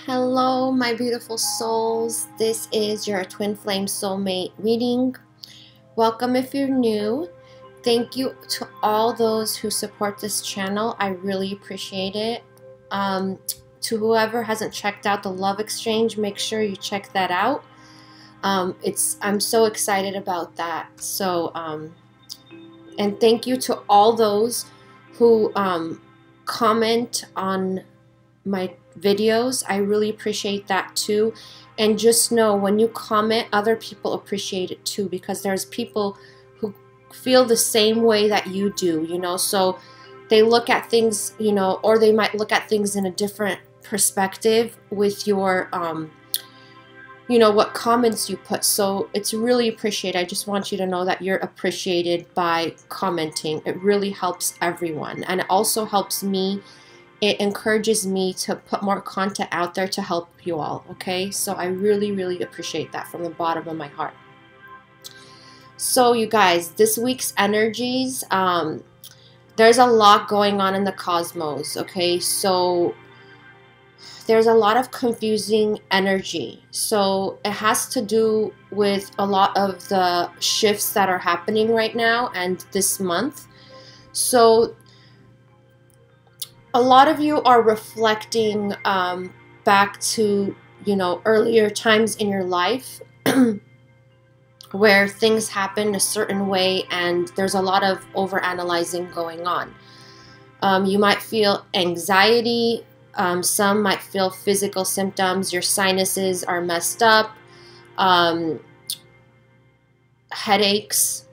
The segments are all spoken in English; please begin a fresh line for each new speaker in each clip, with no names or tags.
Hello, my beautiful souls. This is your Twin Flame Soulmate reading. Welcome if you're new. Thank you to all those who support this channel. I really appreciate it. To whoever hasn't checked out the Love Exchange, make sure you check that out. I'm so excited about that. So, and thank you to all those who comment on my videos. I really appreciate that too. And just know, when you comment, other people appreciate it too, because there's people who feel the same way that you do, you know. So they look at things, you know, or they might look at things in a different perspective with your you know, what comments you put. So it's really appreciated. I just want you to know that you're appreciated by commenting. It really helps everyone, and it also helps me. It encourages me to put more content out there to help you all, okay? So I really, really appreciate that from the bottom of my heart. So you guys, this week's energies, there's a lot going on in the cosmos, okay? So there's a lot of confusing energy. So it has to do with a lot of the shifts that are happening right now and this month. So a lot of you are reflecting back to, you know, earlier times in your life where things happen a certain way and there's a lot of overanalyzing going on. You might feel anxiety. Some might feel physical symptoms. Your sinuses are messed up. Headaches.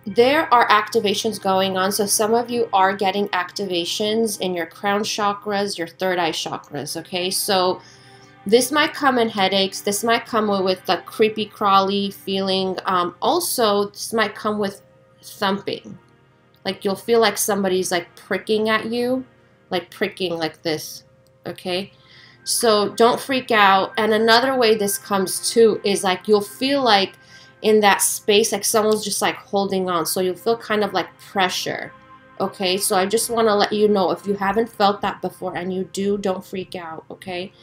There are activations going on. So some of you are getting activations in your crown chakras, your third eye chakras, okay? So this might come in headaches. This might come with the creepy crawly feeling. Also, this might come with thumping. Like you'll feel like somebody's like pricking at you, like pricking like this, okay? So don't freak out. And another way this comes too is like you'll feel like in that space, like someone's just like holding on. So you'll feel kind of like pressure. Okay, so I just want to let you know, if you haven't felt that before and you do, don't freak out. Okay,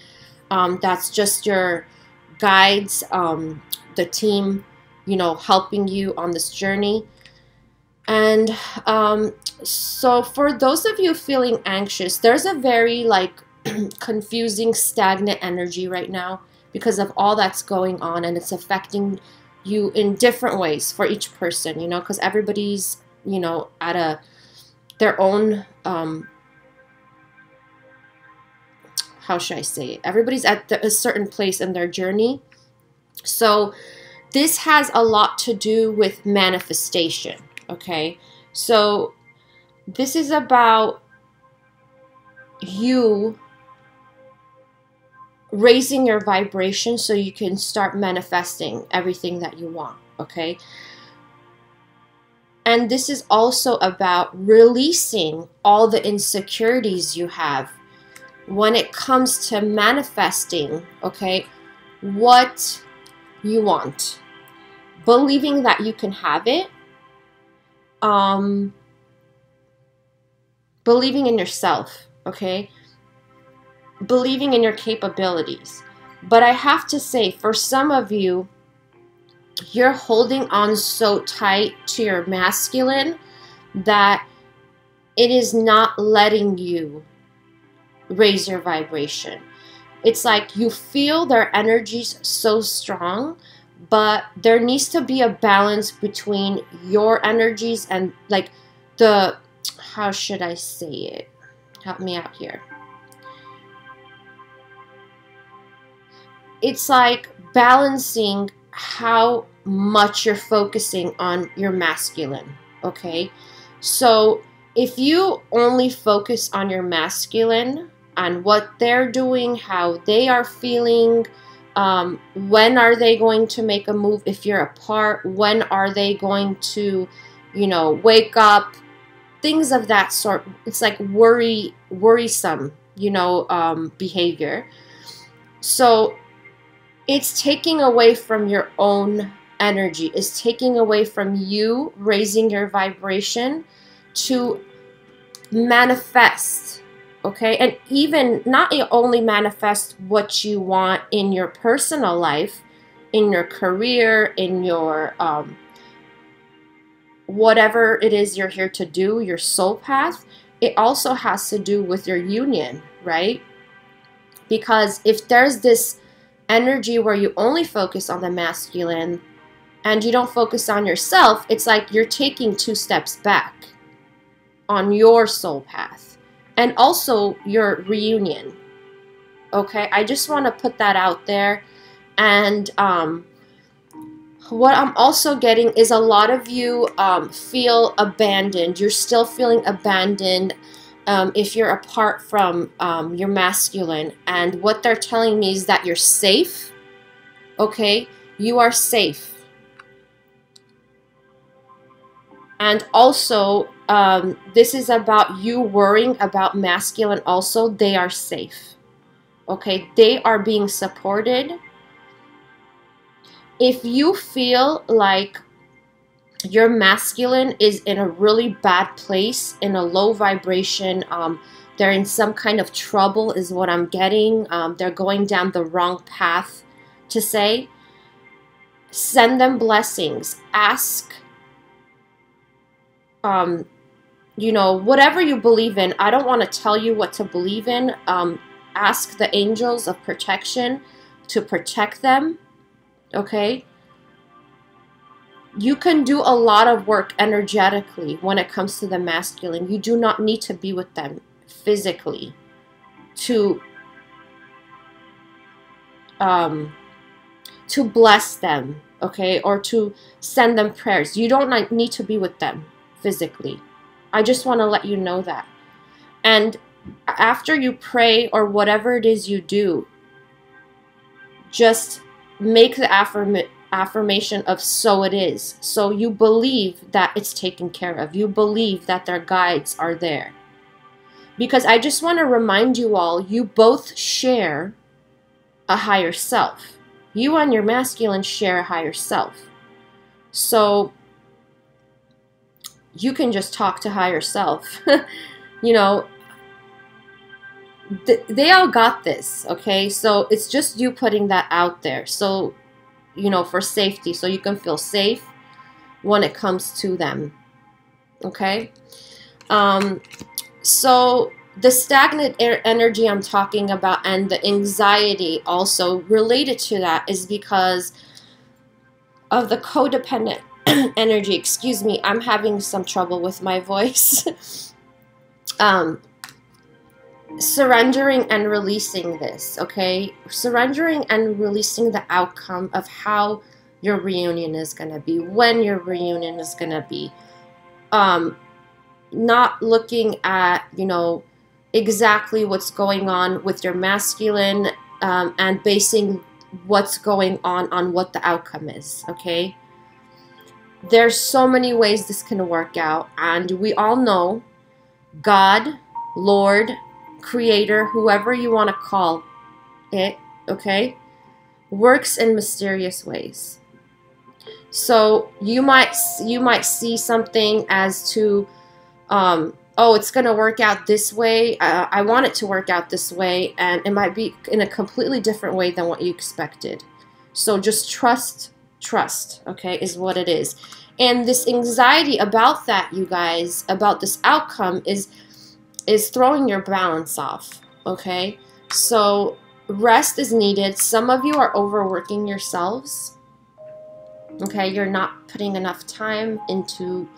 that's just your guides, the team, you know, helping you on this journey. And so for those of you feeling anxious, there's a very like confusing, stagnant energy right now because of all that's going on, and it's affecting you in different ways for each person, you know, because everybody's, you know, at their own, how should I say it? Everybody's at a certain place in their journey. So this has a lot to do with manifestation, okay? So this is about you raising your vibration so you can start manifesting everything that you want, okay? And this is also about releasing all the insecurities you have when it comes to manifesting, okay, what you want. Believing that you can have it. Believing in yourself, okay? Believing in your capabilities. But I have to say, for some of you, you're holding on so tight to your masculine that it is not letting you raise your vibration. It's like you feel their energies so strong, but there needs to be a balance between your energies and like the, how should I say it? Help me out here. It's like balancing how much you're focusing on your masculine, okay? So if you only focus on your masculine, on what they're doing, how they are feeling, when are they going to make a move if you're apart, when are they going to, you know, wake up, things of that sort. It's like worrisome, you know, behavior. So it's taking away from your own energy. It's taking away from you raising your vibration to manifest okay? And even not only manifest what you want in your personal life, in your career, in your whatever it is you're here to do, your soul path, it also has to do with your union, right? Because if there's this energy where you only focus on the masculine and you don't focus on yourself, it's like you're taking 2 steps back on your soul path and also your reunion. Okay, I just want to put that out there. And what I'm also getting is a lot of you feel abandoned. You're still feeling abandoned if you're apart from your masculine. And what they're telling me is that you're safe. Okay, you are safe. And also, this is about you worrying about masculine also. They are safe. Okay, they are being supported. If you feel like your masculine is in a really bad place, in a low vibration, they're in some kind of trouble is what I'm getting. They're going down the wrong path, to say. Send them blessings. Ask, you know, whatever you believe in. I don't want to tell you what to believe in. Ask the angels of protection to protect them. Okay? You can do a lot of work energetically when it comes to the masculine. You do not need to be with them physically to bless them, okay, or to send them prayers. You don't need to be with them physically. I just want to let you know that. And after you pray or whatever it is you do, just make the affirmation of so it is. So you believe that it's taken care of. You believe that their guides are there. Because I just want to remind you all, you both share a higher self. You and your masculine share a higher self. So you can just talk to higher self. You know, they all got this, okay? So it's just you putting that out there. So, you know, for safety, so you can feel safe when it comes to them, okay? So the stagnant energy I'm talking about and the anxiety also related to that is because of the codependent energy. Excuse me, I'm having some trouble with my voice. Surrendering and releasing this, okay? Surrendering and releasing the outcome of how your reunion is going to be, when your reunion is going to be. Not looking at, you know, exactly what's going on with your masculine and basing what's going on what the outcome is, okay? There's so many ways this can work out, and we all know God, Lord, Creator, whoever you want to call it, okay, works in mysterious ways. So you might see something as to, oh, it's going to work out this way. I want it to work out this way, and it might be in a completely different way than what you expected. So just trust, okay, is what it is. And this anxiety about that, you guys, about this outcome is throwing your balance off, okay? So rest is needed. Some of you are overworking yourselves, okay? You're not putting enough time into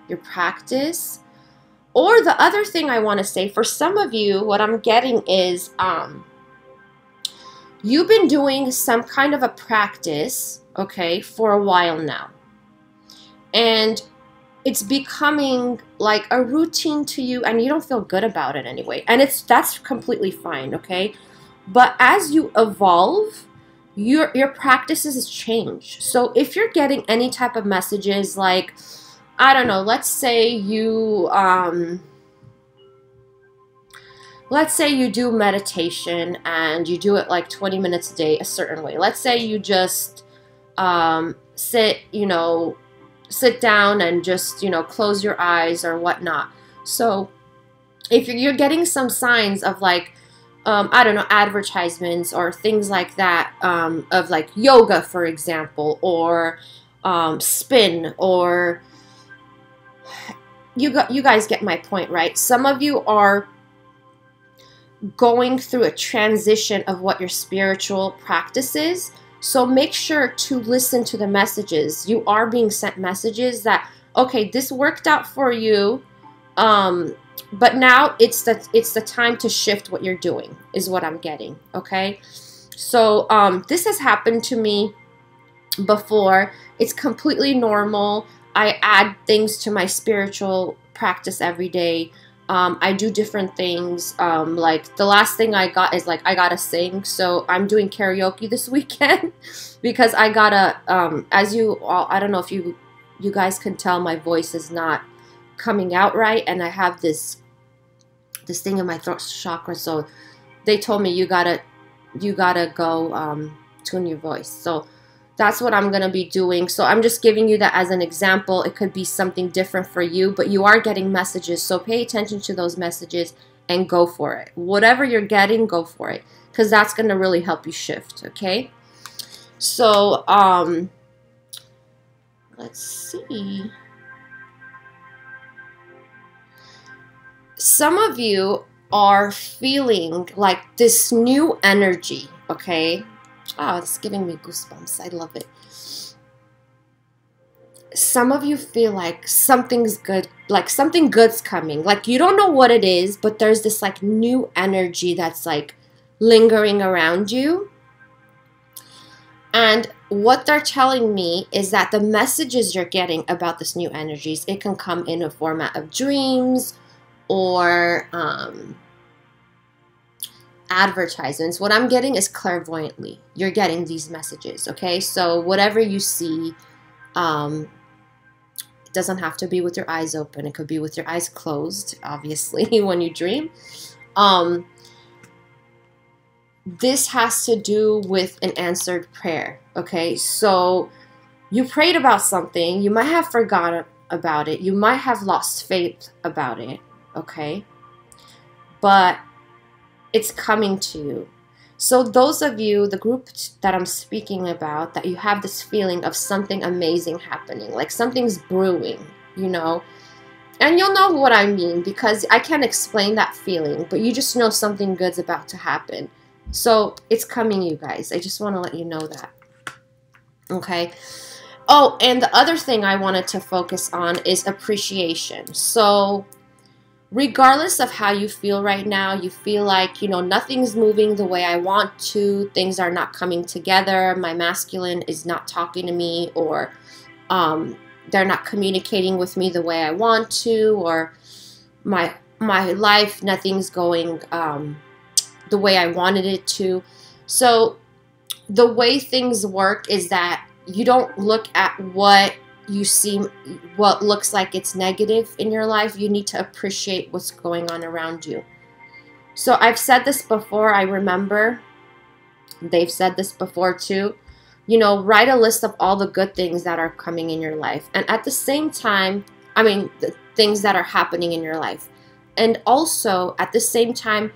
your practice. Or the other thing I want to say, for some of you, what I'm getting is you've been doing some kind of a practice, okay, for a while now. And it's becoming like a routine to you, and you don't feel good about it anyway. And that's completely fine, okay? But as you evolve, your practices change. So if you're getting any type of messages like, I don't know, let's say you do meditation and you do it like 20 minutes a day a certain way. Let's say you just sit down and just, you know, close your eyes or whatnot. So if you're getting some signs of like, I don't know, advertisements or things like that, of like yoga, for example, or spin, or you guys get my point, right? Some of you are going through a transition of what your spiritual practice is. So make sure to listen to the messages. You are being sent messages that, okay, this worked out for you, but now it's the time to shift what you're doing, is what I'm getting. Okay, so this has happened to me before. It's completely normal. I add things to my spiritual practice every day. I do different things. Like the last thing I got is like, I gotta sing. So I'm doing karaoke this weekend because I gotta, as you all, I don't know if you guys can tell, my voice is not coming out right. And I have this thing in my throat chakra. So they told me you gotta go tune your voice. So that's what I'm going to be doing. So I'm just giving you that as an example. It could be something different for you, but you are getting messages. So pay attention to those messages and go for it. Whatever you're getting, go for it, because that's going to really help you shift. Okay. So, let's see. Some of you are feeling like this new energy. Okay. Oh, it's giving me goosebumps. I love it. Some of you feel like something's good, like something good's coming. Like you don't know what it is, but there's this like new energy that's like lingering around you. And what they're telling me is that the messages you're getting about this new energies, it can come in a format of dreams or advertisements. What I'm getting is clairvoyantly. You're getting these messages, okay? So whatever you see, it doesn't have to be with your eyes open. It could be with your eyes closed, obviously, when you dream. This has to do with an answered prayer, okay? So you prayed about something. You might have forgotten about it. You might have lost faith about it, okay? But it's coming to you. So those of you, the group that I'm speaking about, that you have this feeling of something amazing happening, like something's brewing, you know, and you'll know what I mean because I can't explain that feeling, but you just know something good's about to happen. So it's coming, you guys. I just want to let you know that. Okay. Oh, and the other thing I wanted to focus on is appreciation. So regardless of how you feel right now, you feel like, you know, nothing's moving the way I want to, things are not coming together, my masculine is not talking to me, or they're not communicating with me the way I want to, or my life, nothing's going the way I wanted it to. So the way things work is that you don't look at what you see, what looks like it's negative in your life. You need to appreciate what's going on around you. So I've said this before. I remember they've said this before too. You know, write a list of all the good things that are coming in your life. And at the same time, I mean, the things that are happening in your life. And also at the same time,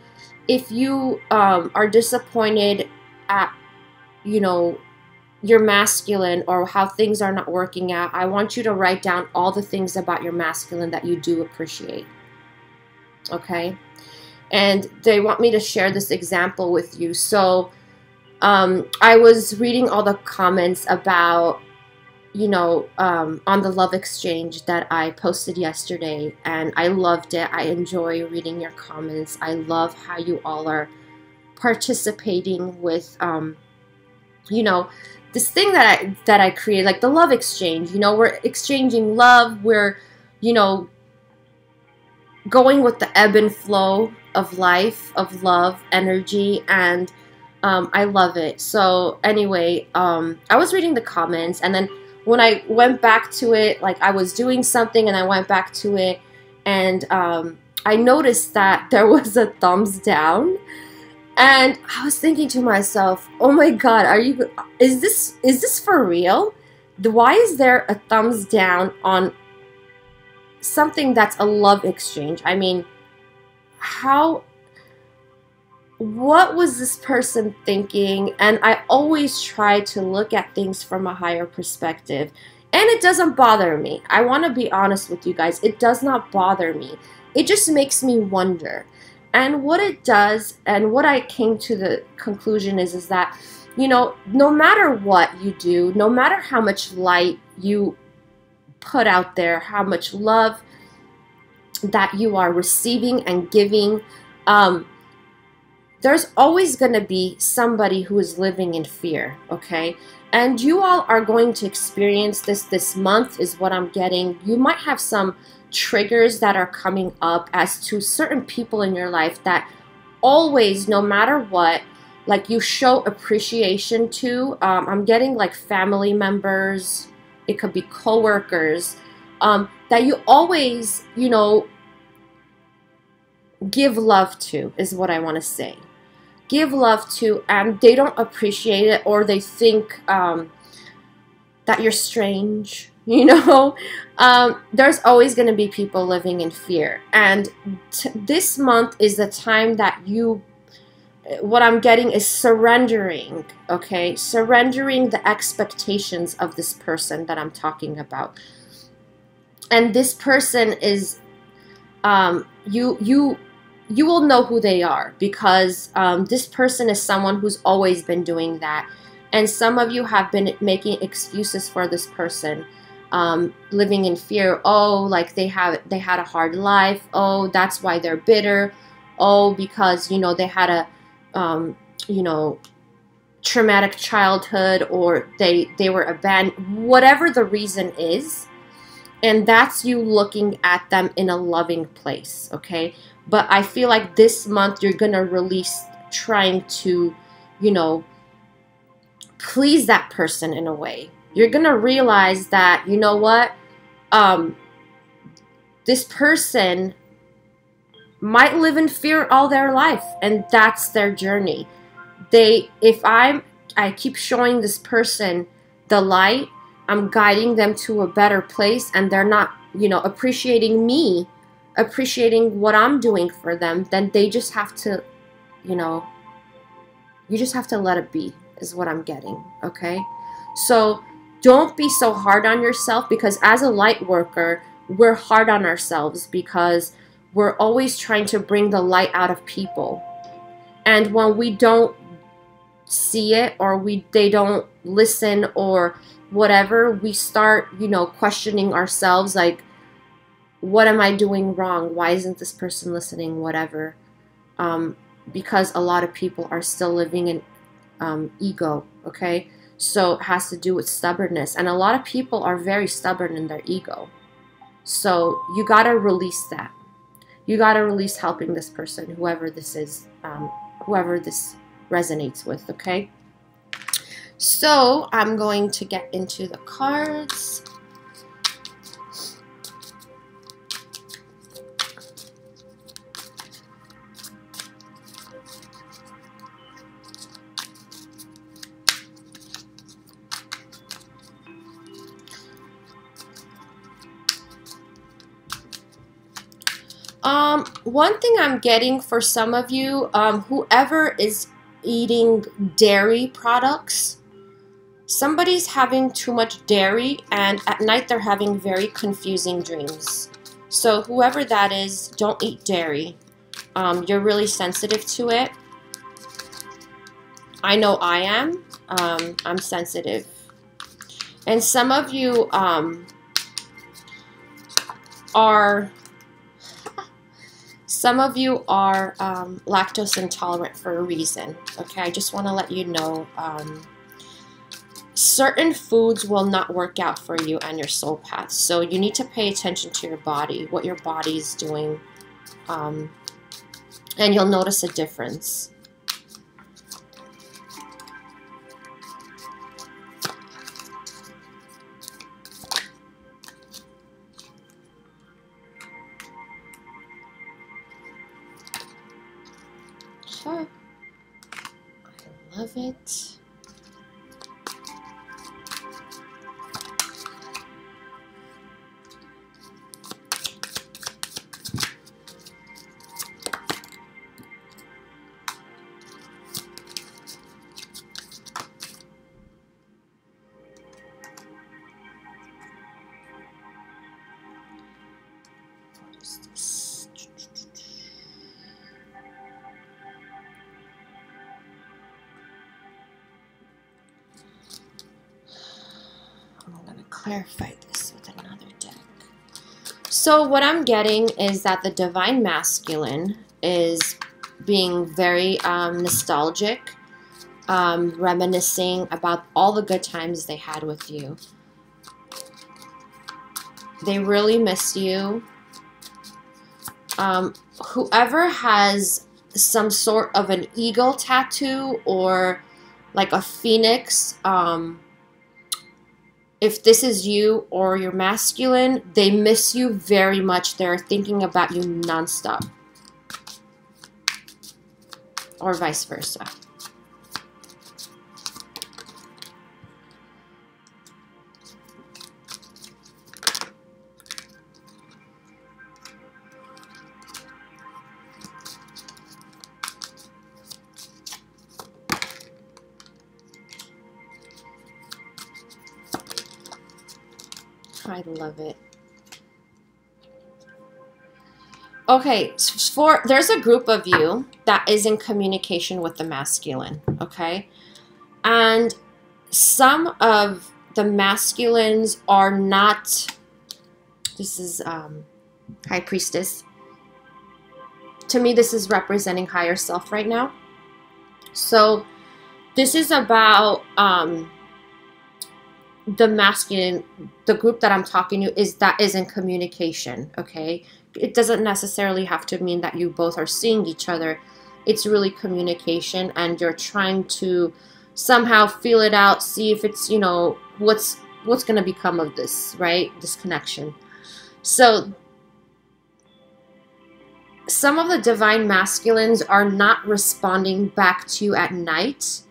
if you are disappointed at, you know, your masculine or how things are not working out, I want you to write down all the things about your masculine that you do appreciate. Okay? And they want me to share this example with you. So I was reading all the comments about, you know, on the love exchange that I posted yesterday, and I loved it. I enjoy reading your comments. I love how you all are participating with, you know, this thing that I created, like the love exchange. You know, we're exchanging love. We're, you know, going with the ebb and flow of life, of love, energy, and I love it. So anyway, I was reading the comments, and then when I went back to it, like I was doing something and I went back to it, and I noticed that there was a thumbs down. And I was thinking to myself, oh my God, is this for real? Why is there a thumbs down on something that's a love exchange? I mean, what was this person thinking? And I always try to look at things from a higher perspective. And it doesn't bother me. I want to be honest with you guys. It does not bother me. It just makes me wonder. And what it does, and what I came to the conclusion is that, you know, no matter what you do, no matter how much light you put out there, how much love that you are receiving and giving, there's always going to be somebody who is living in fear, okay? And you all are going to experience this month is what I'm getting. You might have some triggers that are coming up as to certain people in your life that always, no matter what, like you show appreciation to. I'm getting like family members, it could be coworkers, that you always, you know, give love to, is what I want to say. Give love to, and they don't appreciate it, or they think that you're strange, you know. There's always going to be people living in fear, and this month is the time that you, what I'm getting is surrendering, okay? Surrendering the expectations of this person that I'm talking about. And this person is, you will know who they are, because this person is someone who's always been doing that. And some of you have been making excuses for this person, living in fear. Oh, like they had a hard life. Oh, that's why they're bitter. Oh, because, you know, they had a, you know, traumatic childhood, or they were abandoned, whatever the reason is. And that's you looking at them in a loving place, okay? But I feel like this month you're going to release trying to, you know, please that person in a way. You're going to realize that, you know what, this person might live in fear all their life, and that's their journey. I keep showing this person the light, I'm guiding them to a better place, and they're not, you know, appreciating me, appreciating what I'm doing for them, then they just have to, you know, you just have to let it be, is what I'm getting, okay? So don't be so hard on yourself, because as a light worker, we're hard on ourselves because we're always trying to bring the light out of people. And when we don't see it, or they don't listen, or whatever, we start, you know, questioning ourselves, like, what am I doing wrong? Why isn't this person listening? Whatever. Because a lot of people are still living in ego, okay? So it has to do with stubbornness. And a lot of people are very stubborn in their ego. So you got to release that. You got to release helping this person, whoever this is, whoever this resonates with, okay? So I'm going to get into the cards. One thing I'm getting for some of you, whoever is eating dairy products, somebody's having too much dairy, and at night they're having very confusing dreams. So whoever that is, don't eat dairy. You're really sensitive to it. I know I am. I'm sensitive. And some of you are lactose intolerant for a reason. Okay, I just want to let you know, certain foods will not work out for you and your soul path. So you need to pay attention to your body, what your body is doing, and you'll notice a difference. I love it. clarify this with another deck. So what I'm getting is that the Divine Masculine is being very nostalgic, reminiscing about all the good times they had with you. They really miss you. Whoever has some sort of an eagle tattoo or like a phoenix, if this is you or your masculine, they miss you very much. They're thinking about you nonstop. Or vice versa. I love it. Okay, there's a group of you that is in communication with the masculine, okay? And some of the masculines are not, this is High Priestess. To me, this is representing higher self right now. So this is about the masculine, the group that I'm talking to is in communication, okay? It doesn't necessarily have to mean that you both are seeing each other. It's really communication, and you're trying to somehow feel it out, see if it's, you know, what's going to become of this, right? This connection. So some of the Divine Masculines are not responding back to you at night.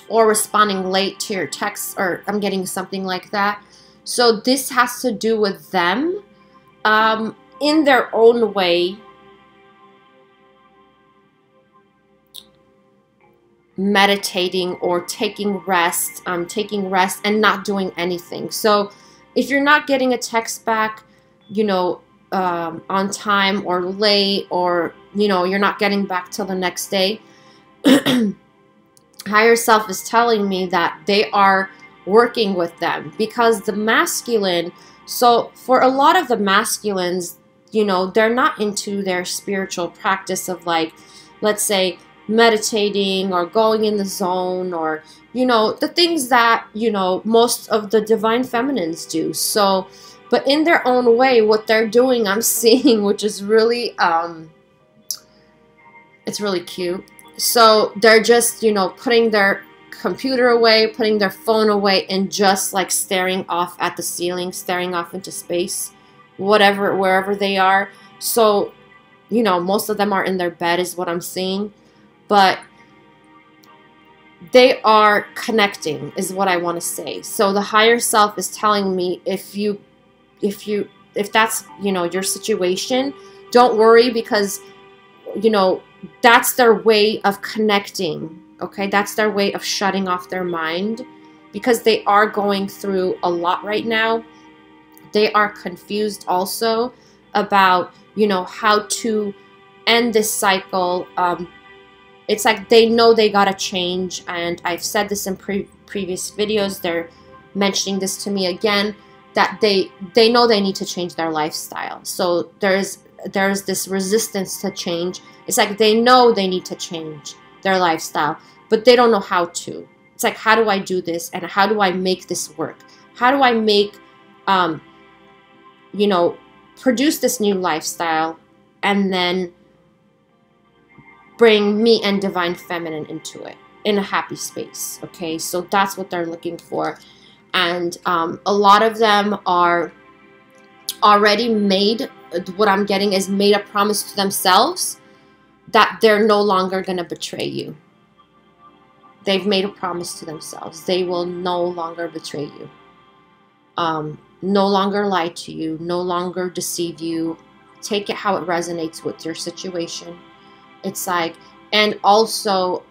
Or responding late to your texts, or I'm getting something like that. So this has to do with them in their own way meditating or taking rest and not doing anything. So if you're not getting a text back, you know, on time or late, or, you know, you're not getting back till the next day, higher self is telling me that they are working with them, because the masculine, so for a lot of the masculines, you know, they're not into their spiritual practice of, like, let's say meditating or going in the zone, or, you know, the things that, you know, most of the Divine Feminines do. So, but in their own way, what they're doing, I'm seeing, which is really, it's really cute. So they're just, you know, putting their computer away, putting their phone away, and just like staring off at the ceiling, staring off into space, whatever, wherever they are. So, you know, most of them are in their bed is what I'm seeing, but they are connecting is what I want to say. So the higher self is telling me, if that's, you know, your situation, don't worry, because, you know, that's their way of connecting, okay? That's their way of shutting off their mind, because they are going through a lot right now. They are confused also about, you know, how to end this cycle. It's like they know they gotta change, and I've said this in previous videos. They're mentioning this to me again, that they know they need to change their lifestyle. So there's this resistance to change. It's like they know they need to change their lifestyle, but they don't know how to. It's like, how do I do this, and how do I make this work? How do I make, you know, produce this new lifestyle, and then bring me and Divine Feminine into it in a happy space, okay? So that's what they're looking for. And a lot of them are already made, what I'm getting is made a promise to themselves that they're no longer going to betray you. They've made a promise to themselves. They will no longer betray you. No longer lie to you. No longer deceive you. Take it how it resonates with your situation. It's like, and also,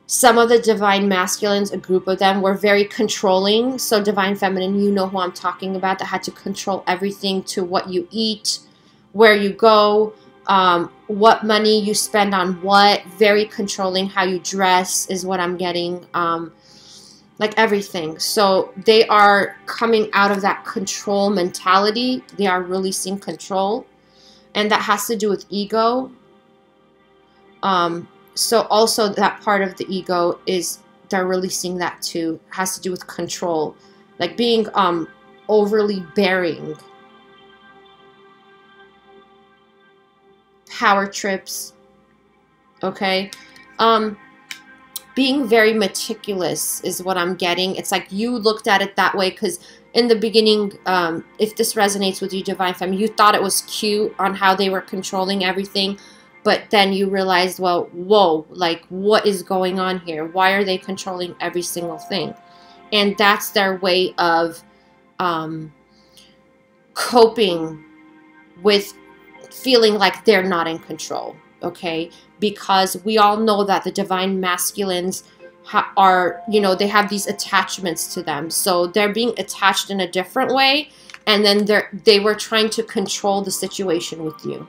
some of the Divine Masculines, a group of them, were very controlling. So Divine Feminine, you know who I'm talking about, that had to control everything, to what you eat, where you go, what money you spend on what. Very controlling. How you dress is what I'm getting. like everything. So they are coming out of that control mentality. They are releasing control, and that has to do with ego. So also that part of the ego is they're releasing that too. It has to do with control, like being overly bearing, power trips. Okay. Being very meticulous is what I'm getting. It's like you looked at it that way because in the beginning, if this resonates with you, Divine Feminine, you thought it was cute on how they were controlling everything. But then you realized, well, whoa, like what is going on here? Why are they controlling every single thing? And that's their way of coping with feeling like they're not in control. Okay, because we all know that the divine masculines are, you know, they have these attachments to them, so they're being attached in a different way, and then they were trying to control the situation with you.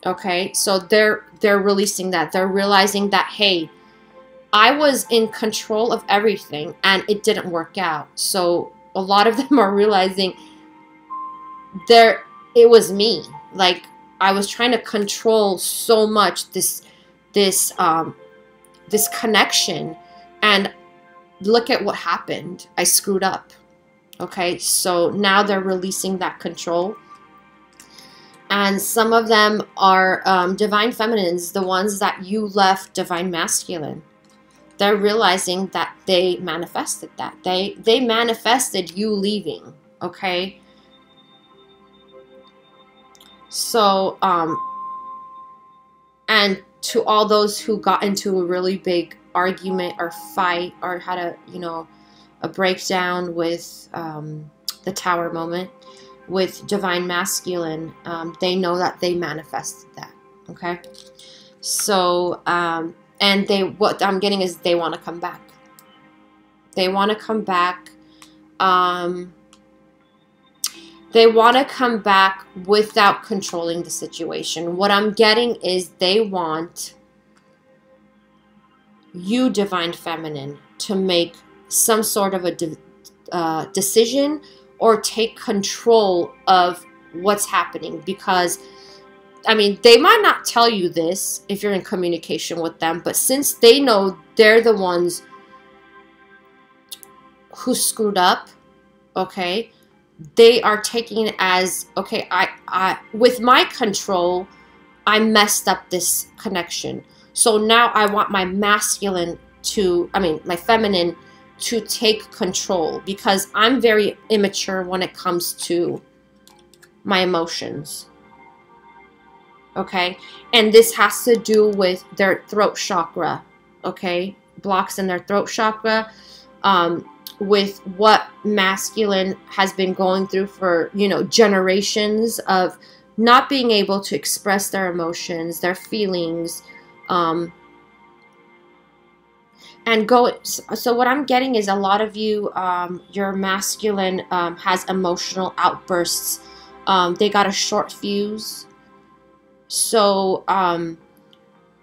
Okay, so they're releasing that. They're realizing that, hey, I was in control of everything and it didn't work out. So a lot of them are realizing it was me. Like I was trying to control so much this connection, and look at what happened. I screwed up. Okay, so now they're releasing that control. And some of them are divine feminines, the ones that you left divine masculine. They're realizing that they manifested that. They manifested you leaving, okay? So, and to all those who got into a really big argument or fight or had a, you know, a breakdown with the tower moment with divine masculine, they know that they manifested that, okay? So, and what I'm getting is they want to come back. They want to come back. They want to come back without controlling the situation. What I'm getting is they want you, divine feminine, to make some sort of a decision or take control of what's happening, because I mean, they might not tell you this if you're in communication with them, but since they know they're the ones who screwed up, okay, they are taking it as, okay, I with my control, I messed up this connection. So now I want my masculine to, I mean, my feminine to take control, because I'm very immature when it comes to my emotions. Okay, and this has to do with their throat chakra, okay, blocks in their throat chakra, with what masculine has been going through for, you know, generations of not being able to express their emotions, their feelings, and go. So what I'm getting is a lot of you, your masculine has emotional outbursts. They got a short fuse. So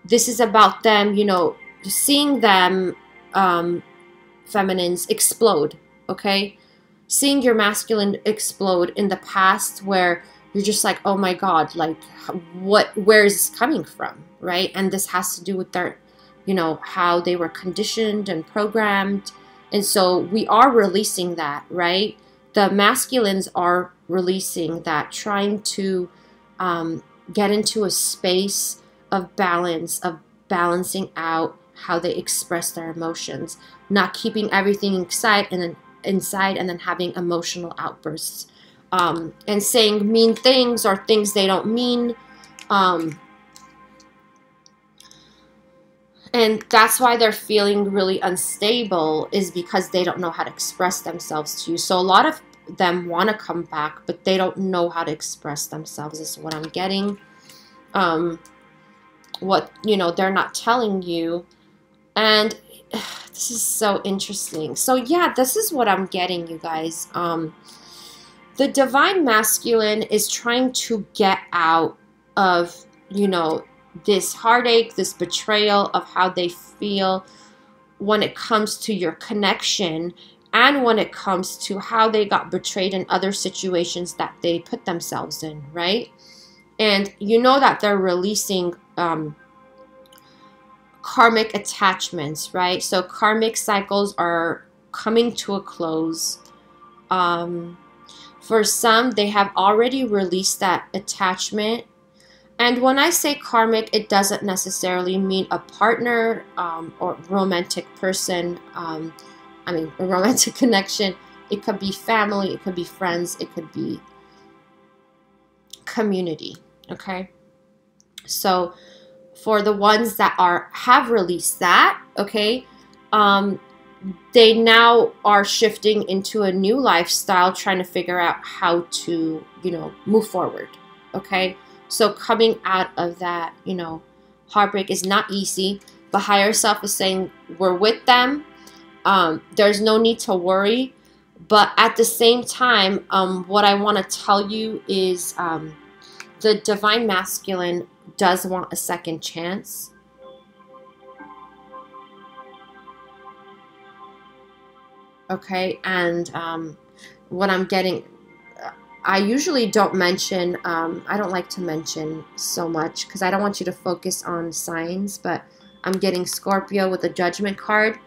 this is about them, you know, seeing them, feminines, explode, okay? Seeing your masculine explode in the past, where you're just like, oh my God, like where is this coming from, right? And this has to do with their, you know, how they were conditioned and programmed. And so we are releasing that, right? The masculines are releasing that, trying to get into a space of balance, of balancing out how they express their emotions, not keeping everything inside and then having emotional outbursts, and saying mean things or things they don't mean. And that's why they're feeling really unstable, is because they don't know how to express themselves to you. So a lot of them want to come back, but they don't know how to express themselves, is what I'm getting. What, you know, they're not telling you. And this is so interesting. So yeah, this is what I'm getting, you guys. The divine masculine is trying to get out of, you know, this heartache, this betrayal of how they feel when it comes to your connection, and when it comes to how they got betrayed in other situations that they put themselves in, right? And you know that they're releasing karmic attachments, right? So karmic cycles are coming to a close. For some, they have already released that attachment. And when I say karmic, it doesn't necessarily mean a partner or romantic person. I mean, a romantic connection. It could be family, it could be friends, it could be community, okay? So for the ones that have released that, okay, they now are shifting into a new lifestyle, trying to figure out how to, move forward, okay? So coming out of that, heartbreak is not easy, but higher self is saying we're with them. There's no need to worry. But at the same time, what I want to tell you is the divine masculine does want a second chance. Okay, and what I'm getting, I usually don't mention, I don't like to mention so much because I don't want you to focus on signs, but I'm getting Scorpio with a Judgment card.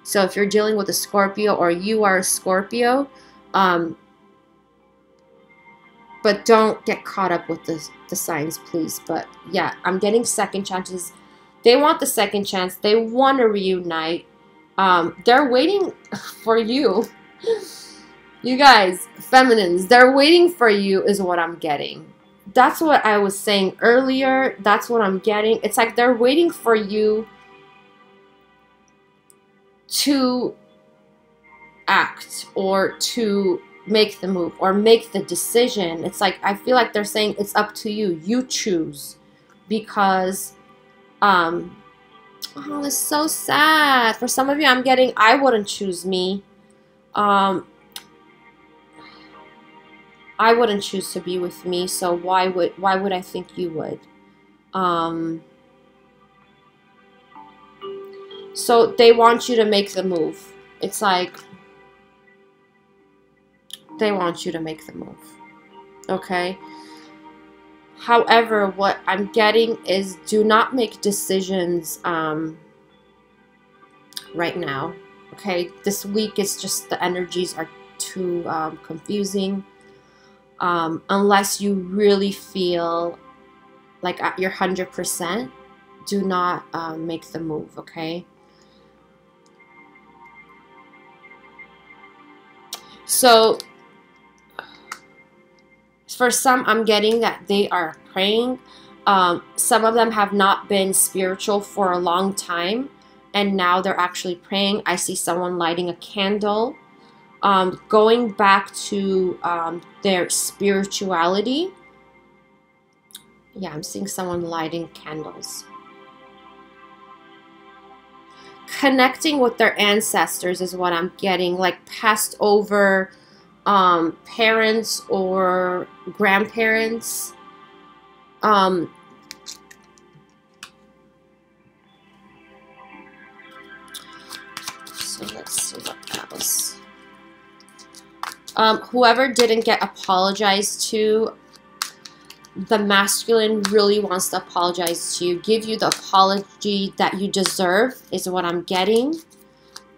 So if you're dealing with a Scorpio or you are a Scorpio, but don't get caught up with the signs, please. But yeah, I'm getting second chances. They want the second chance. They want to reunite. They're waiting for you. You guys, feminines, they're waiting for you is what I'm getting. That's what I was saying earlier. That's what I'm getting. It's like they're waiting for you to act or to make the move or make the decision. It's like, I feel like they're saying it's up to you. You choose. Because, oh, it's so sad. For some of you, I'm getting, I wouldn't choose me. I wouldn't choose to be with me, so why would I think you would? So they want you to make the move. It's like they want you to make the move. Okay? However, what I'm getting is do not make decisions right now. Okay? This week is just the energies are too confusing. Unless you really feel like at your 100%, do not make the move, okay? So, for some, I'm getting that they are praying. Some of them have not been spiritual for a long time, and now they're actually praying. I see someone lighting a candle. Going back to their spirituality. Yeah, I'm seeing someone lighting candles. Connecting with their ancestors is what I'm getting, like passed over parents or grandparents. So let's see what else. Whoever didn't get apologized to, the masculine really wants to apologize to you, give you the apology that you deserve is what I'm getting.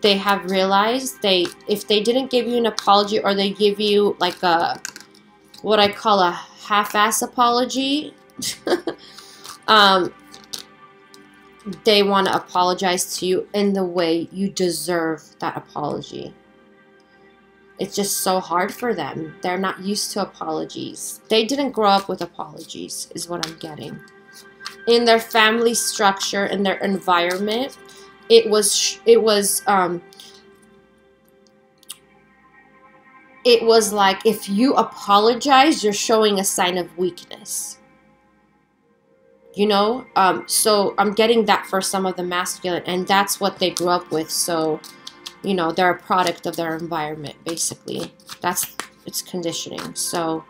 They have realized if they didn't give you an apology, or they give you like what I call a half-ass apology, they want to apologize to you in the way you deserve that apology. It's just so hard for them. They're not used to apologies. They didn't grow up with apologies, is what I'm getting. In their family structure, in their environment, it was like if you apologize, you're showing a sign of weakness. You know? So I'm getting that for some of the masculine, and that's what they grew up with. So, you know, they're a product of their environment, basically. It's conditioning. So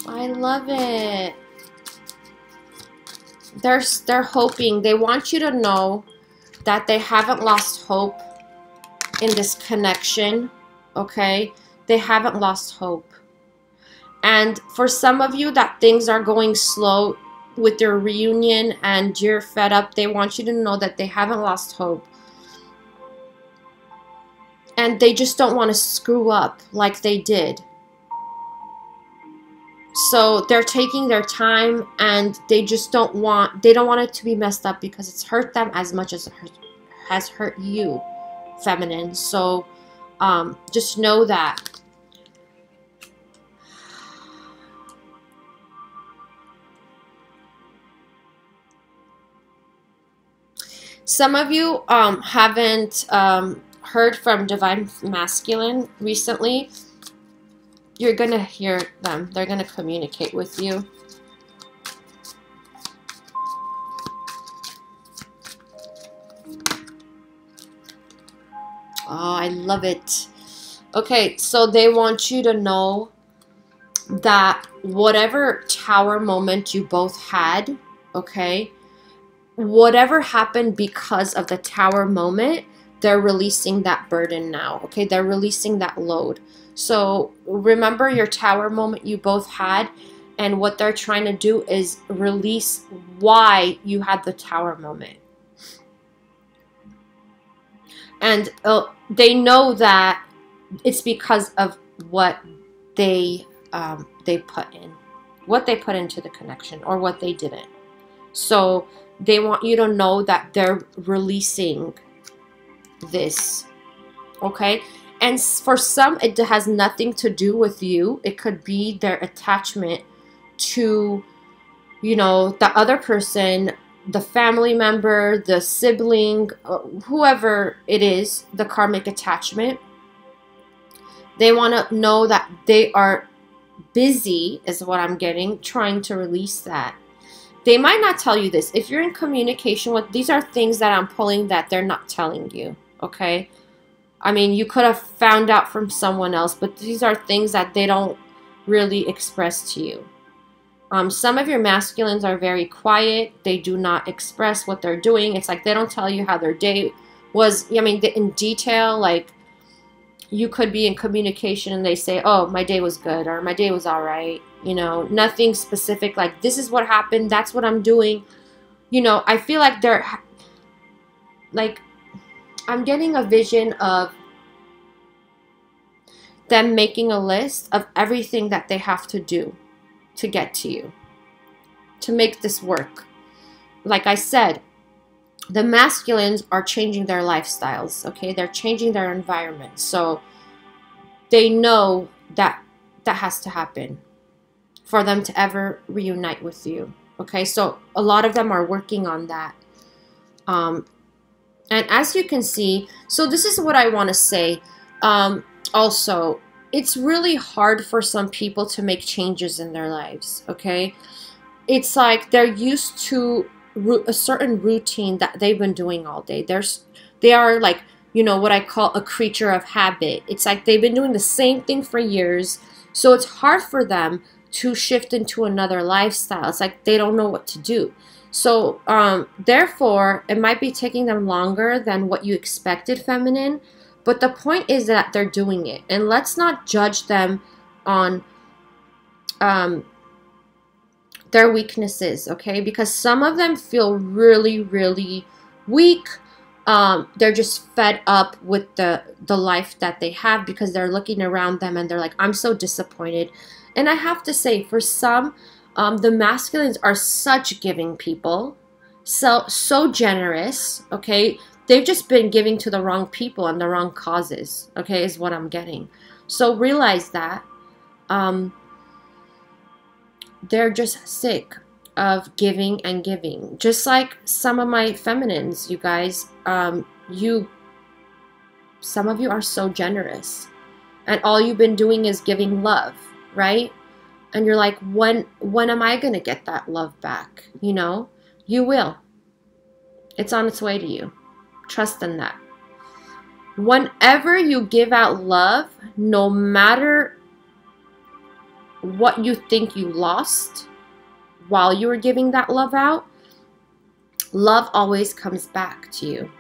I love it. they're hoping, they want you to know that they haven't lost hope in this connection, okay? They haven't lost hope. And for some of you that things are going slow with their reunion and you're fed up, they want you to know that they haven't lost hope. And they just don't want to screw up like they did. So they're taking their time, and they just don't want it to be messed up, because it's hurt them as much as it has hurt you, feminine. So just know that. Some of you haven't heard from Divine Masculine recently. You're going to hear them. They're going to communicate with you. Oh, I love it. Okay, so they want you to know that whatever tower moment you both had, okay, whatever happened because of the tower moment, they're releasing that burden now, okay? They're releasing that load. So remember your tower moment you both had, and what they're trying to do is release why you had the tower moment. And they know that it's because of what they put in, what they put into the connection, or what they didn't. So they want you to know that they're releasing this, okay? And for some, it has nothing to do with you. It could be their attachment to, you know, the other person, the family member, the sibling, whoever it is, the karmic attachment. They want to know that they are busy, is what I'm getting, trying to release that. They might not tell you this. If you're in communication with, these are things that I'm pulling that they're not telling you, okay? I mean, you could have found out from someone else, but these are things that they don't really express to you. Some of your masculines are very quiet. They do not express what they're doing. It's like they don't tell you how their day was. I mean, in detail, like you could be in communication and they say, oh, my day was good, or my day was all right. You know, nothing specific like this is what happened, that's what I'm doing. You know, I feel like they're like, I'm getting a vision of them making a list of everything that they have to do to get to you, to make this work. Like I said, the masculines are changing their lifestyles, okay? They're changing their environment. So they know that that has to happen for them to ever reunite with you, okay? So a lot of them are working on that. And as you can see, so this is what I want to say. Also, it's really hard for some people to make changes in their lives, okay? It's like they're used to a certain routine that they've been doing all day. They are like, you know, what I call a creature of habit. It's like they've been doing the same thing for years, so it's hard for them to shift into another lifestyle. It's like they don't know what to do. So therefore, it might be taking them longer than what you expected, feminine. But the point is that they're doing it. And let's not judge them on their weaknesses, okay? Because some of them feel really, really weak. They're just fed up with the life that they have, because they're looking around them and they're like, I'm so disappointed. And I have to say, for some, the masculines are such giving people, so generous, okay? They've just been giving to the wrong people and the wrong causes, okay, is what I'm getting. So realize that they're just sick of giving and giving. Just like some of my feminines, you guys, some of you are so generous. And all you've been doing is giving love, right? And you're like, when am I going to get that love back? You know, you will. It's on its way to you. Trust in that. Whenever you give out love, no matter what you think you lost while you were giving that love out, love always comes back to you.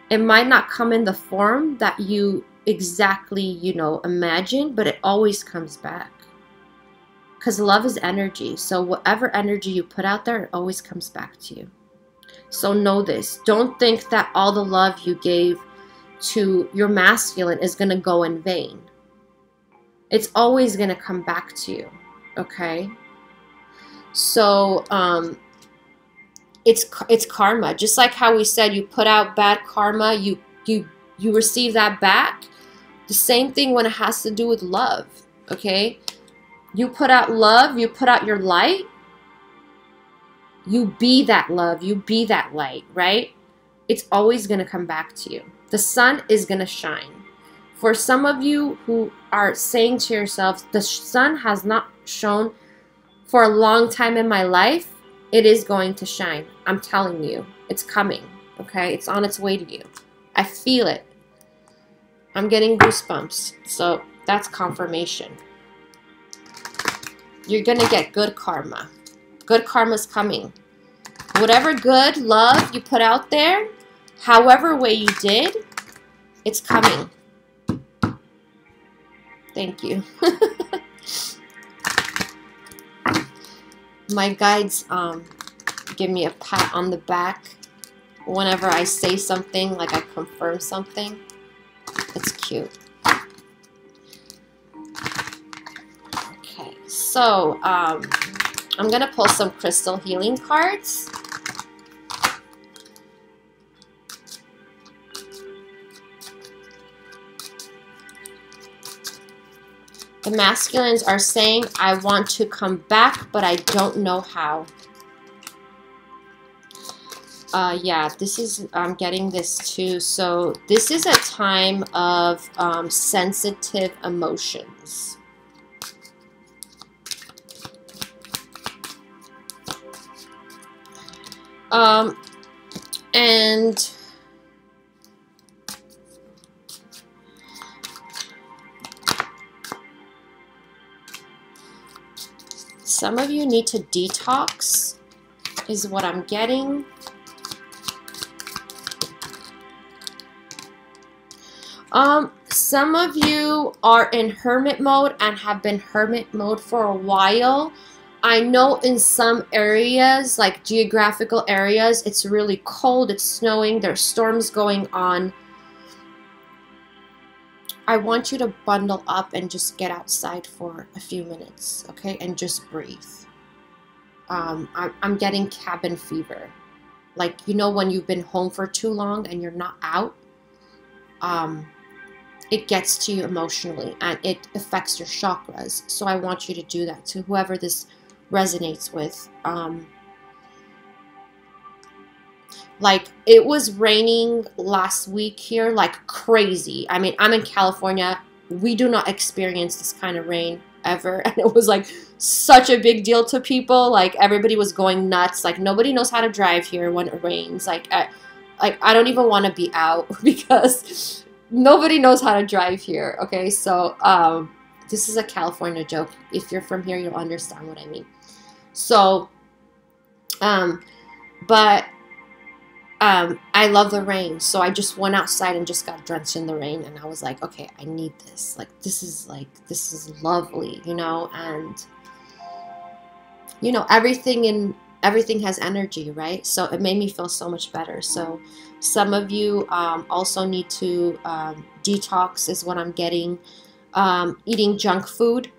It might not come in the form that you exactly, you know, imagine, but it always comes back. Because love is energy. So whatever energy you put out there, it always comes back to you. So know this. Don't think that all the love you gave to your masculine is going to go in vain. It's always going to come back to you. Okay? So, it's karma. Just like how we said you put out bad karma, you receive that back. The same thing when it has to do with love. Okay? You put out love, you put out your light. You be that love, you be that light, right? It's always going to come back to you. The sun is going to shine. For some of you who are saying to yourselves, the sun has not shone for a long time in my life, it is going to shine. I'm telling you, it's coming, okay? It's on its way to you. I feel it. I'm getting goosebumps, so that's confirmation. You're going to get good karma. Good karma's coming. Whatever good love you put out there, however way you did, it's coming. Thank you. My guides give me a pat on the back whenever I say something, like I confirm something. It's cute. Okay, so I'm going to pull some crystal healing cards. The masculines are saying, I want to come back, but I don't know how. Yeah, this is, I'm getting this too. So this is a time of sensitive emotions. And some of you need to detox, is what I'm getting. Some of you are in hermit mode and have been hermit mode for a while. I know in some areas, like geographical areas, it's really cold, it's snowing, there's storms going on. I want you to bundle up and just get outside for a few minutes, okay? And just breathe. I'm getting cabin fever. Like, you know, when you've been home for too long and you're not out, it gets to you emotionally and it affects your chakras. So I want you to do that to whoever this resonates with. Like, it was raining last week here like crazy. I mean, I'm in California. We do not experience this kind of rain ever. And it was like such a big deal to people. Like, everybody was going nuts. Like, nobody knows how to drive here when it rains. Like I don't even want to be out because nobody knows how to drive here. Okay, so this is a California joke. If you're from here, you'll understand what I mean. So, but I love the rain, so I just went outside and just got drenched in the rain, and I was like, okay, I need this. Like, this is lovely, you know, and you know, everything has energy, right? So it made me feel so much better. So some of you also need to detox, is what I'm getting. Eating junk food.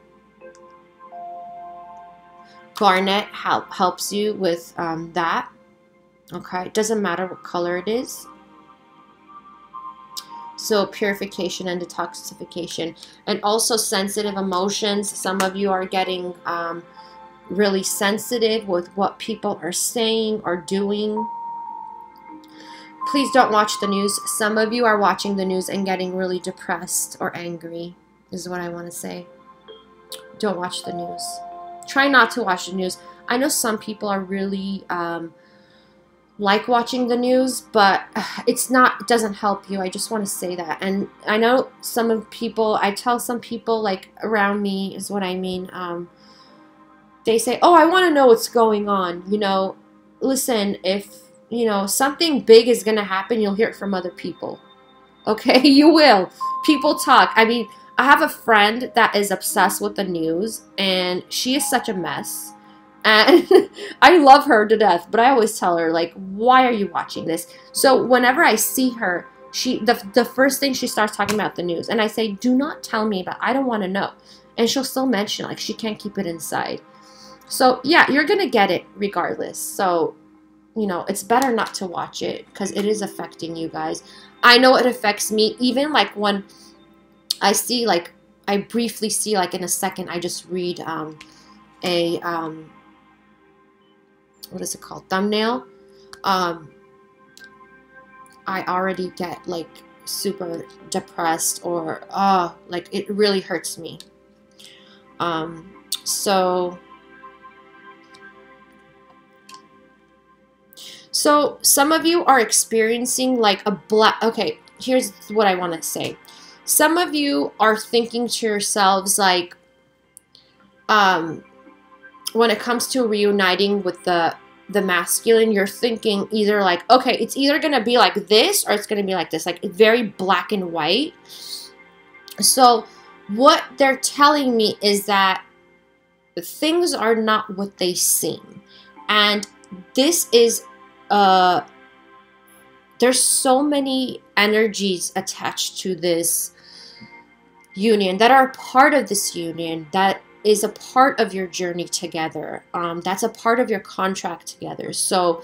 Garnet helps you with that. Okay, it doesn't matter what color it is. So purification and detoxification. And also sensitive emotions. Some of you are getting really sensitive with what people are saying or doing. Please don't watch the news. Some of you are watching the news and getting really depressed or angry, is what I want to say. Don't watch the news. Try not to watch the news. I know some people are really like watching the news, but it doesn't help you. I just want to say that. And I know I tell some people, like, around me, is what I mean, they say, oh, I want to know what's going on. You know, listen, if you know, something big is going to happen, you'll hear it from other people. Okay, you will. People talk. I mean, I have a friend that is obsessed with the news, and she is such a mess. And I love her to death, but I always tell her, like, why are you watching this? So whenever I see her, the first thing she starts talking about the news, and I say, do not tell me about, I don't want to know. And she'll still mention, like, she can't keep it inside. So yeah, you're gonna get it regardless. So, you know, it's better not to watch it because it is affecting you guys. I know it affects me. Even like when I see, like, I briefly see, like, in a second, I just read what is it called? Thumbnail. I already get, like, super depressed, or like, it really hurts me. So some of you are experiencing, like, a black, okay, here's what I want to say. Some of you are thinking to yourselves, like, when it comes to reuniting with the masculine, you're thinking either, like, okay, it's either going to be like this or it's going to be like this, like, very black and white. So what they're telling me is that things are not what they seem. And this is, there's so many energies attached to this union that are part of this union, that is a part of your journey together. That's a part of your contract together. So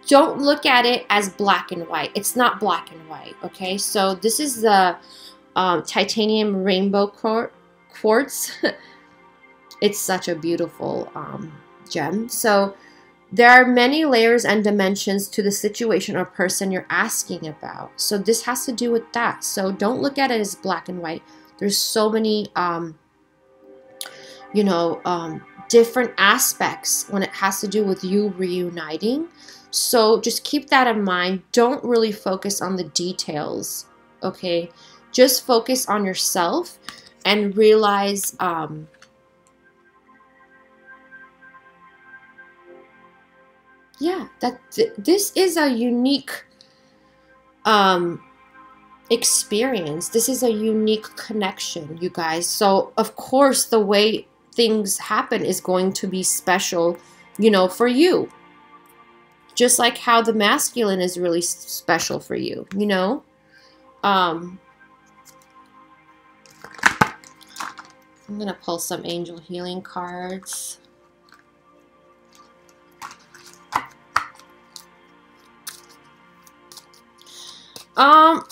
don't look at it as black and white. It's not black and white, okay? So this is the titanium rainbow quartz. It's such a beautiful gem. So there are many layers and dimensions to the situation or person you're asking about. So this has to do with that. So don't look at it as black and white. There's so many, you know, different aspects when it has to do with you reuniting. So just keep that in mind. Don't really focus on the details, okay? Just focus on yourself and realize, yeah, that this is a unique experience. This is a unique connection, you guys. So of course the way things happen is going to be special, you know, for you. Just like how the masculine is really special for you, you know. I'm gonna pull some angel healing cards.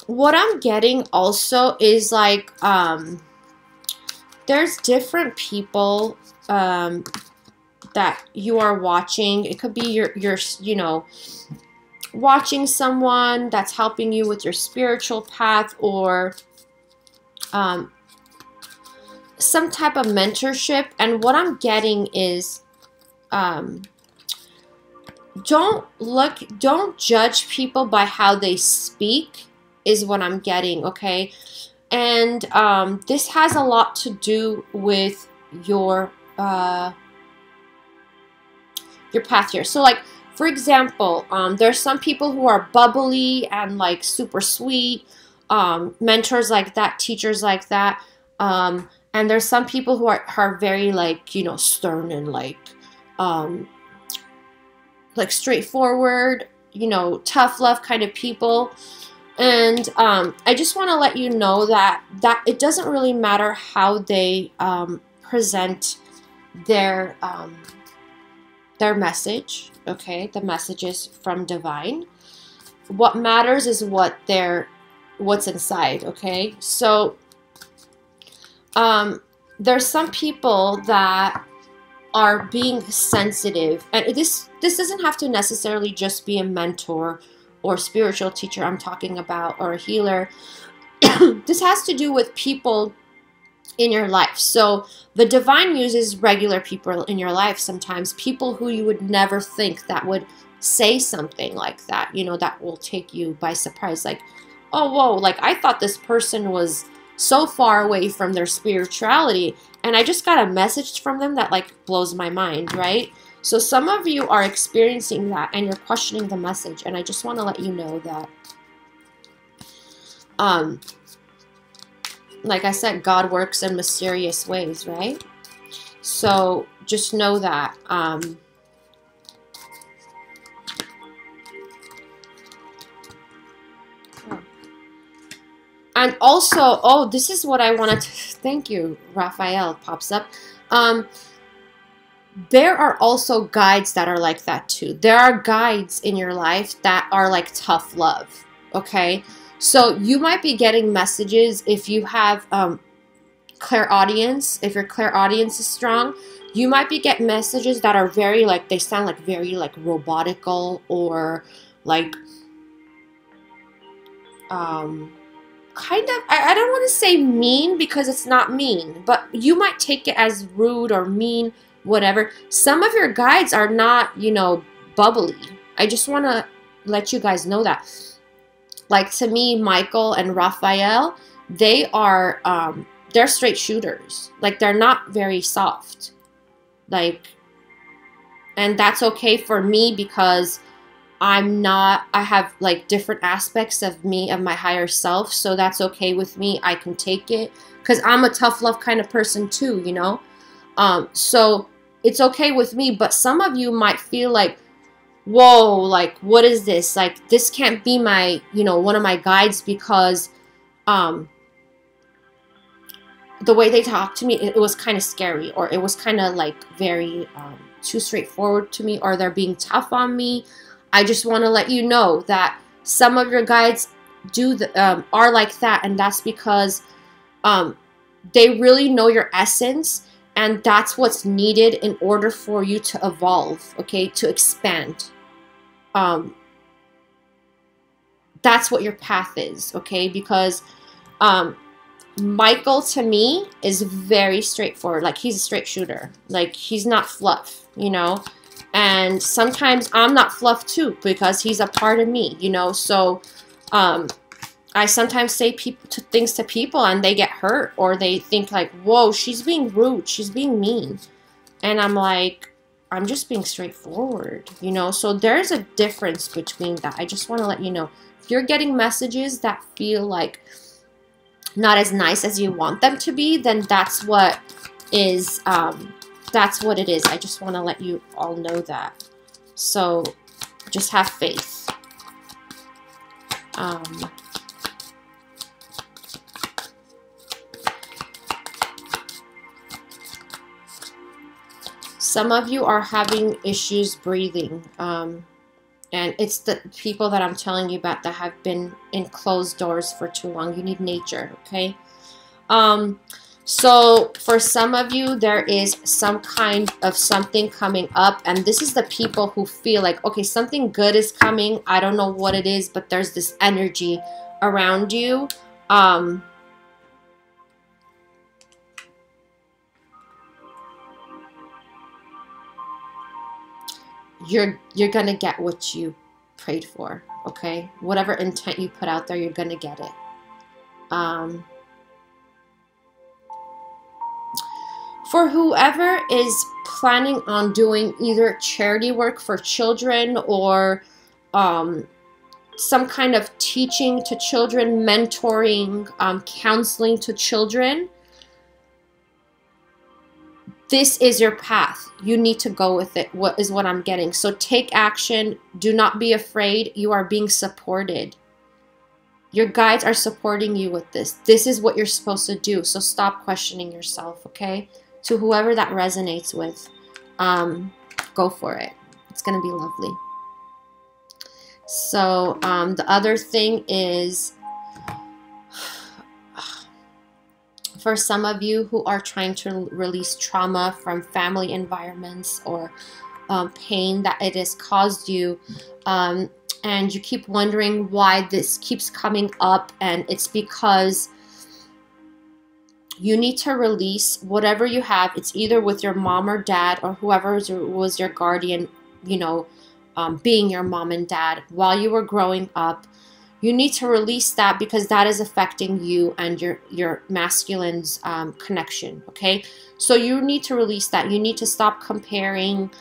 What I'm getting also is, like, there's different people that you are watching. It could be you're you know, watching someone that's helping you with your spiritual path, or some type of mentorship. And what I'm getting is, don't judge people by how they speak, is what I'm getting, okay? And this has a lot to do with your path here. So, like, for example, there's some people who are bubbly and, like, super sweet, mentors like that, teachers like that, and there's some people who are very, like, you know, stern and, like straightforward, you know, tough love kind of people. And I just want to let you know that it doesn't really matter how they present their message, okay? The messages from divine. What matters is what's inside, okay? So there's some people that are being sensitive, and this doesn't have to necessarily just be a mentor or spiritual teacher I'm talking about, or a healer. This has to do with people in your life. So the divine uses regular people in your life sometimes, people who you would never think that would say something like that, you know, that will take you by surprise. Like, oh, whoa, like, I thought this person was so far away from their spirituality, and I just got a message from them that, like, blows my mind, right? So some of you are experiencing that and you're questioning the message. And I just want to let you know that, like I said, God works in mysterious ways, right? So just know that. And also, oh, this is what I wanted to, thank you, Raphael pops up. There are also guides that are like that too. There are guides in your life that are like tough love, okay? So you might be getting messages if you have clairaudience, if your clairaudience is strong, you might be getting messages that are very like, they sound like very like robotical or like, kind of, I don't want to say mean because it's not mean, but you might take it as rude or mean, whatever. Some of your guides are not, you know, bubbly. I just want to let you guys know that. Like to me, Michael and Raphael, they are, they're straight shooters. Like they're not very soft. Like, and that's okay for me because I'm not, I have like different aspects of me, of my higher self. So that's okay with me. I can take it because I'm a tough love kind of person too, you know? So it's okay with me, but some of you might feel like, whoa, like, what is this? Like, this can't be my, you know, one of my guides because, the way they talked to me, it was kind of scary, or it was kind of like very, too straightforward to me, or they're being tough on me. I just want to let you know that some of your guides are like that, and that's because they really know your essence, and that's what's needed in order for you to evolve, okay, to expand. That's what your path is, okay, because Michael to me is very straightforward. Like he's a straight shooter. Like he's not fluff, you know. And sometimes I'm not fluff too because he's a part of me, you know. So I sometimes say things to people and they get hurt, or they think like, whoa, she's being rude, she's being mean. And I'm like, I'm just being straightforward, you know. So there's a difference between that. I just want to let you know. If you're getting messages that feel like not as nice as you want them to be, then that's what is, that's what it is. I just want to let you all know that. So just have faith. Some of you are having issues breathing. And it's the people that I'm telling you about that have been in closed doors for too long. You need nature, okay? So for some of you, there is some kind of something coming up. And this is the people who feel like, okay, something good is coming. I don't know what it is, but there's this energy around you. You're gonna get what you prayed for, okay? Whatever intent you put out there, you're gonna get it. For whoever is planning on doing either charity work for children or some kind of teaching to children, mentoring, counseling to children, this is your path. You need to go with it, what is what I'm getting. So take action. Do not be afraid. You are being supported. Your guides are supporting you with this. This is what you're supposed to do. So stop questioning yourself, okay? To whoever that resonates with, go for it. It's going to be lovely. So the other thing is, for some of you who are trying to release trauma from family environments or pain that it has caused you, and you keep wondering why this keeps coming up, and it's because you need to release whatever you have. It's either with your mom or dad or whoever was your guardian, you know, being your mom and dad while you were growing up. You need to release that because that is affecting you and your masculine's connection, okay? So you need to release that. You need to stop comparing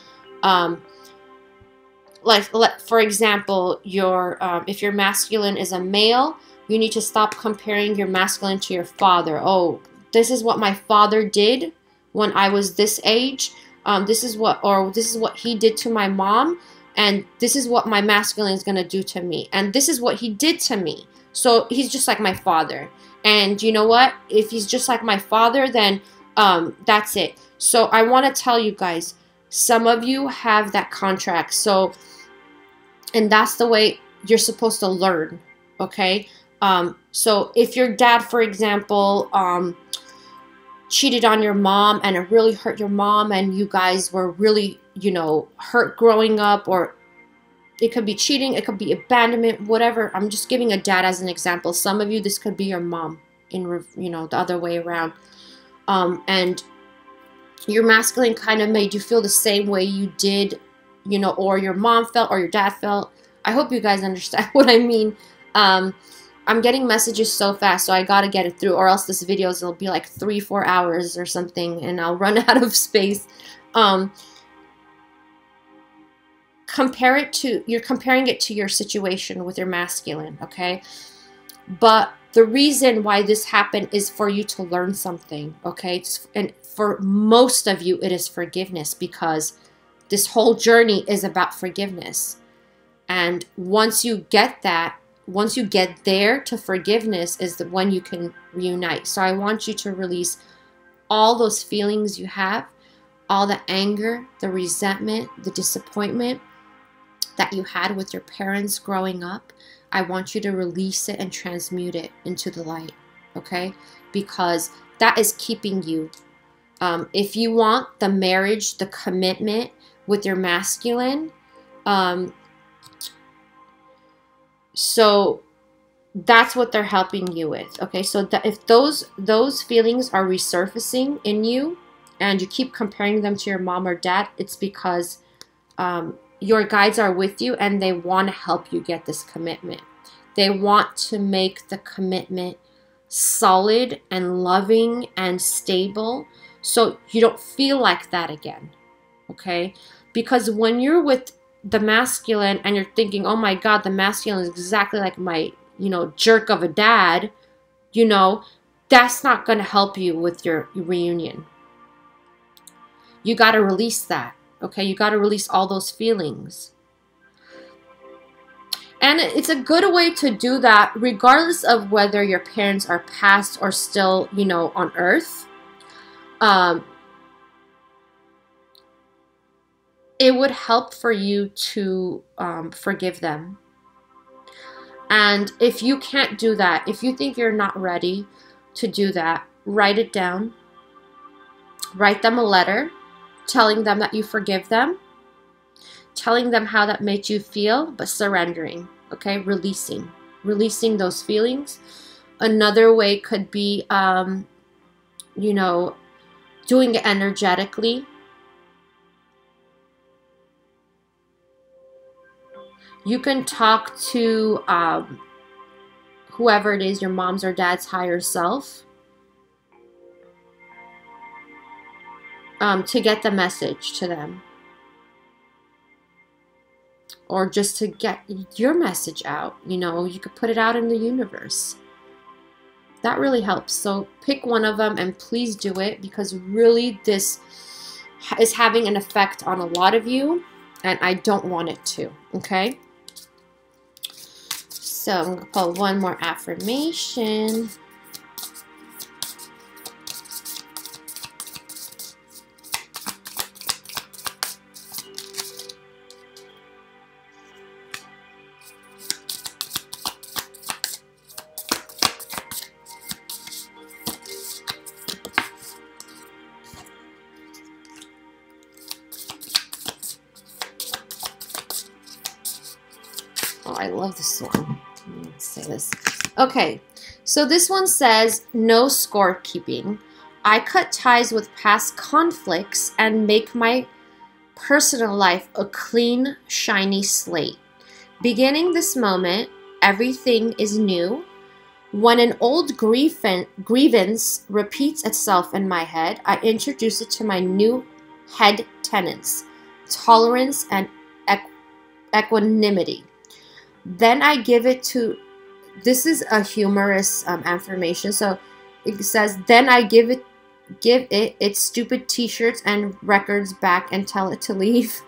Like, for example, if your masculine is a male, you need to stop comparing your masculine to your father. Oh, this is what my father did when I was this age. This is what he did to my mom, and this is what my masculine is gonna do to me, and this is what he did to me. So he's just like my father. And you know what? If he's just like my father, then that's it. So I want to tell you guys, some of you have that contract. So, and that's the way you're supposed to learn, okay? So if your dad, for example, cheated on your mom and it really hurt your mom and you guys were really, you know, hurt growing up, or it could be cheating, it could be abandonment, whatever. I'm just giving a dad as an example. Some of you, this could be your mom, you know, the other way around. And your masculine kind of made you feel the same way you did, you know, or your mom felt or your dad felt. I hope you guys understand what I mean. I'm getting messages so fast, so I gotta get it through, or else this video will be like 3-4 hours or something, and I'll run out of space. You're comparing it to your situation with your masculine, okay? But the reason why this happened is for you to learn something, okay? And for most of you, it is forgiveness, because this whole journey is about forgiveness. And once you get that, once you get there to forgiveness, is when you can reunite. So I want you to release all those feelings you have, all the anger, the resentment, the disappointment that you had with your parents growing up. I want you to release it and transmute it into the light, okay? Because that is keeping you. If you want the marriage, the commitment with your masculine, so that's what they're helping you with, okay? So if those feelings are resurfacing in you and you keep comparing them to your mom or dad, it's because your guides are with you and they want to help you get this commitment. They want to make the commitment solid and loving and stable, so you don't feel like that again, okay? Because when you're with the masculine and you're thinking, oh my God, the masculine is exactly like my, you know, jerk of a dad, you know, that's not going to help you with your reunion. You got to release that, okay? You got to release all those feelings. And it's a good way to do that regardless of whether your parents are passed or still, you know, on earth. It would help for you to forgive them. And if you can't do that, if you think you're not ready to do that, write it down. Write them a letter telling them that you forgive them, telling them how that made you feel, but surrendering, okay? Releasing those feelings. Another way could be, you know, doing it energetically. You can talk to whoever it is, your mom's or dad's higher self, to get the message to them. Or just to get your message out. You know, you could put it out in the universe. That really helps. So pick one of them and please do it, because really this is having an effect on a lot of you and I don't want it to, okay? So I'm going to pull one more affirmation. Oh, I love this one. Let's say this. Okay, so this one says, no scorekeeping. I cut ties with past conflicts and make my personal life a clean, shiny slate. Beginning this moment, everything is new. When an old grievance repeats itself in my head, I introduce it to my new head tenants. tolerance and equanimity. Then I give it to, this is a humorous affirmation. So it says, then I give it its stupid t-shirts and records back and tell it to leave.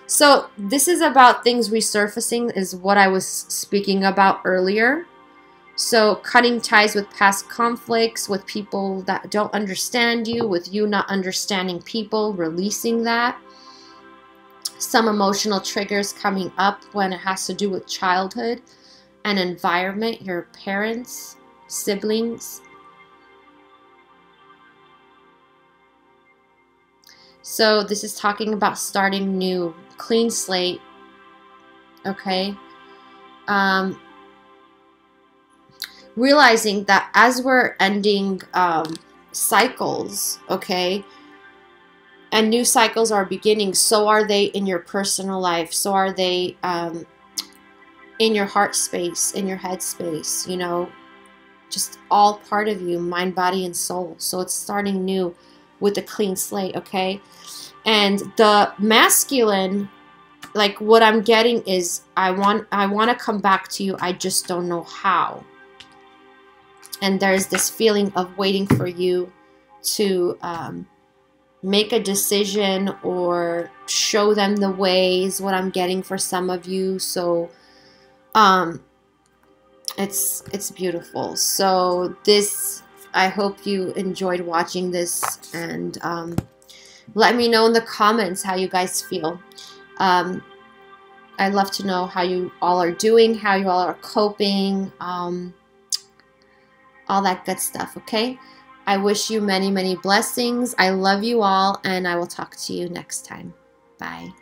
So this is about things resurfacing, is what I was speaking about earlier. So cutting ties with past conflicts, with people that don't understand you, with you not understanding people, releasing that. Some emotional triggers coming up when it has to do with childhood and environment, your parents, siblings. So this is talking about starting new, clean slate, okay? Realizing that as we're ending cycles, okay, and new cycles are beginning, so are they in your personal life, so are they in your heart space, in your head space, you know, just all part of you, mind, body, and soul. So it's starting new with a clean slate, okay? And the masculine, like what I'm getting is, I want to come back to you, I just don't know how. And there's this feeling of waiting for you to make a decision or show them the ways, what I'm getting for some of you. So it's beautiful. So this, I hope you enjoyed watching this, and let me know in the comments how you guys feel. I'd love to know how you all are doing, how you all are coping, all that good stuff, okay? I wish you many, many blessings. I love you all, and I will talk to you next time. Bye.